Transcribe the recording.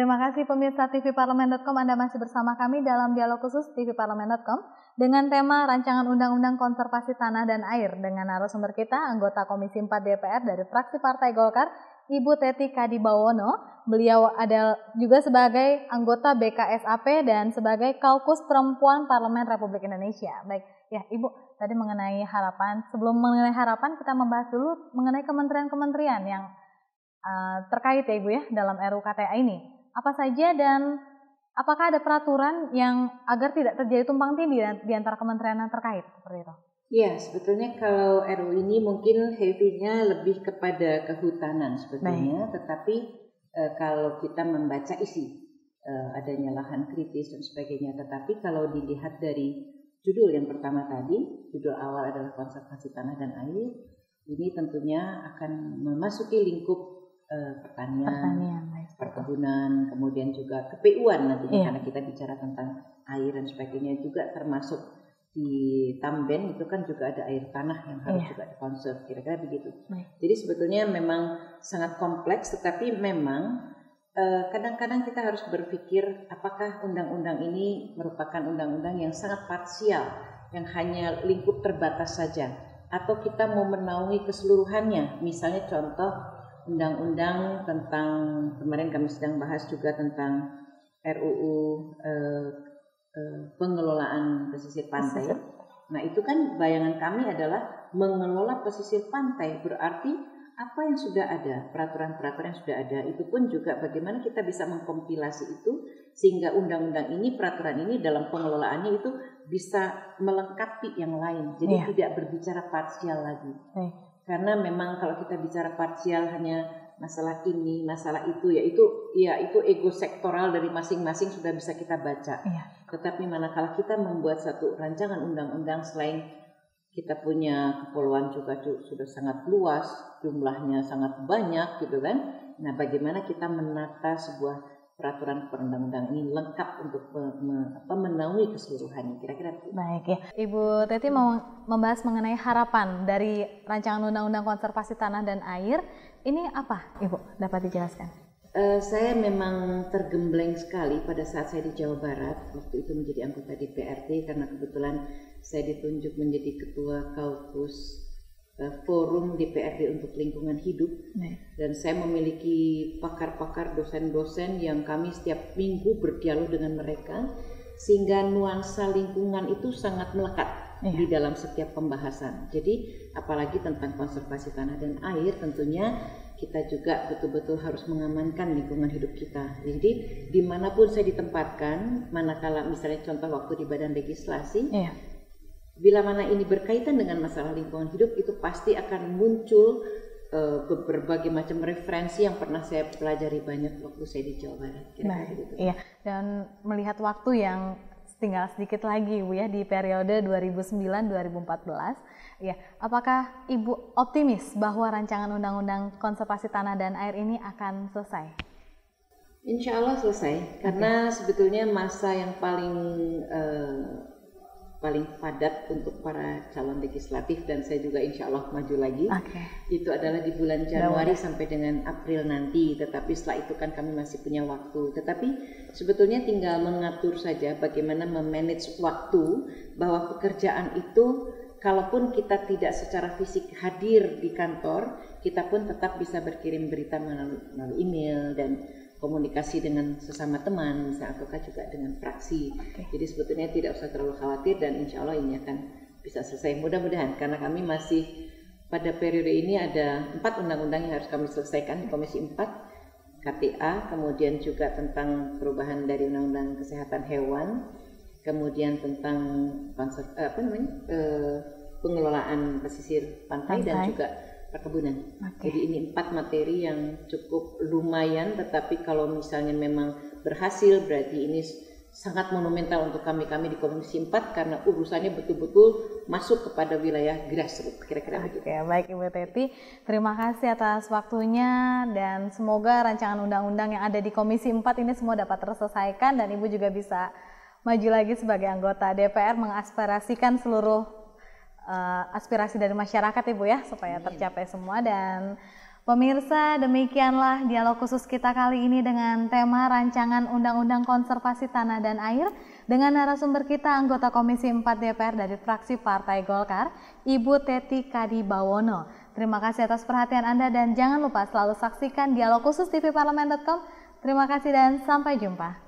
terima kasih pemirsa tvparlemen.com, Anda masih bersama kami dalam dialog khusus tvparlemen.com dengan tema Rancangan Undang-Undang Konservasi Tanah dan Air dengan narasumber kita, anggota Komisi 4 DPR dari fraksi Partai Golkar, Ibu Teti Kadibawono. Beliau ada juga sebagai anggota BKSAP dan sebagai Kaukus Perempuan Parlemen Republik Indonesia. Baik, ya Ibu, tadi mengenai harapan. Sebelum mengenai harapan, kita membahas dulu mengenai kementerian-kementerian yang terkait ya Ibu ya dalam RUU KTA ini. Apa saja dan apakah ada peraturan yang agar tidak terjadi tumpang tindih di antara kementerian yang terkait seperti itu? Ya, sebetulnya kalau RUU ini mungkin heavy-nya lebih kepada kehutanan sebetulnya. Baik. Tetapi kalau kita membaca isi adanya lahan kritis dan sebagainya. Tetapi kalau dilihat dari judul yang pertama tadi, judul awal adalah konservasi tanah dan air, ini tentunya akan memasuki lingkup pertanian, perkebunan, kemudian juga KPU-an nantinya, karena kita bicara tentang air dan sebagainya, juga termasuk di Tamben itu kan juga ada air tanah yang harus juga dikonserv, kira-kira begitu. Jadi sebetulnya memang sangat kompleks, tetapi memang kadang-kadang kita harus berpikir apakah undang-undang ini merupakan undang-undang yang sangat parsial, yang hanya lingkup terbatas saja, atau kita mau menaungi keseluruhannya. Misalnya contoh undang-undang tentang, kemarin kami sedang bahas juga tentang RUU pengelolaan pesisir pantai. Nah itu kan bayangan kami adalah mengelola pesisir pantai, berarti apa yang sudah ada, peraturan-peraturan yang sudah ada, itu pun juga bagaimana kita bisa mengkompilasi itu sehingga undang-undang ini, peraturan ini dalam pengelolaannya itu bisa melengkapi yang lain, jadi tidak berbicara parsial lagi. Karena memang kalau kita bicara parsial hanya masalah ini, masalah itu, ya itu ego sektoral dari masing-masing sudah bisa kita baca. Tetapi manakala kita membuat satu rancangan undang-undang, selain kita punya kepulauan juga sudah sangat luas, jumlahnya sangat banyak gitu kan. Nah, bagaimana kita menata sebuah peraturan perundang-undang ini lengkap untuk menaungi keseluruhannya, kira-kira. Baik ya, Ibu Teti mau membahas mengenai harapan dari rancangan undang-undang konservasi tanah dan air. Ini apa, Ibu? Dapat dijelaskan? Saya memang tergembleng sekali pada saat saya di Jawa Barat, waktu itu menjadi anggota DPRD, karena kebetulan saya ditunjuk menjadi ketua Kaukus Forum DPRD untuk Lingkungan Hidup. Dan saya memiliki pakar-pakar, dosen-dosen yang kami setiap minggu berdialog dengan mereka, sehingga nuansa lingkungan itu sangat melekat di dalam setiap pembahasan. Jadi apalagi tentang konservasi tanah dan air, tentunya kita juga betul-betul harus mengamankan lingkungan hidup kita. Jadi dimanapun saya ditempatkan, manakala misalnya contoh waktu di Badan Legislasi, bila mana ini berkaitan dengan masalah lingkungan hidup, itu pasti akan muncul berbagai macam referensi yang pernah saya pelajari banyak waktu saya di Jawa Barat. Iya, dan melihat waktu yang tinggal sedikit lagi Bu ya di periode 2009-2014. Ya, apakah Ibu optimis bahwa rancangan undang-undang konservasi tanah dan air ini akan selesai? Insya Allah selesai, karena sebetulnya masa yang paling padat untuk para calon legislatif, dan saya juga insya Allah maju lagi, itu adalah di bulan Januari sampai dengan April nanti. Tetapi setelah itu kan kami masih punya waktu, tetapi sebetulnya tinggal mengatur saja bagaimana memanage waktu, bahwa pekerjaan itu kalaupun kita tidak secara fisik hadir di kantor, kita pun tetap bisa berkirim berita melalui email dan komunikasi dengan sesama teman, misalnya ataukah juga dengan fraksi. Jadi sebetulnya tidak usah terlalu khawatir, dan insya Allah ini akan bisa selesai. Mudah-mudahan, karena kami masih pada periode ini ada 4 undang-undang yang harus kami selesaikan di Komisi 4, KTA, kemudian juga tentang perubahan dari Undang-Undang Kesehatan Hewan, kemudian tentang pengelolaan pesisir pantai dan juga perkebunan. Jadi ini 4 materi yang cukup lumayan, tetapi kalau misalnya memang berhasil berarti ini sangat monumental untuk kami di Komisi 4, karena urusannya betul-betul masuk kepada wilayah grassroots, kira-kira begitu. Baik Ibu Teti, terima kasih atas waktunya, dan semoga rancangan undang-undang yang ada di Komisi 4 ini semua dapat terselesaikan, dan Ibu juga bisa maju lagi sebagai anggota DPR mengaspirasikan seluruh aspirasi dari masyarakat Ibu ya, supaya tercapai semua. Dan Pemirsa, demikianlah dialog khusus kita kali ini dengan tema rancangan Undang-Undang Konservasi Tanah dan Air dengan narasumber kita anggota Komisi 4 DPR dari fraksi Partai Golkar, Ibu Teti Kadibawono. Terima kasih atas perhatian Anda dan jangan lupa selalu saksikan dialog khusus tvparlemen.com. Terima kasih dan sampai jumpa.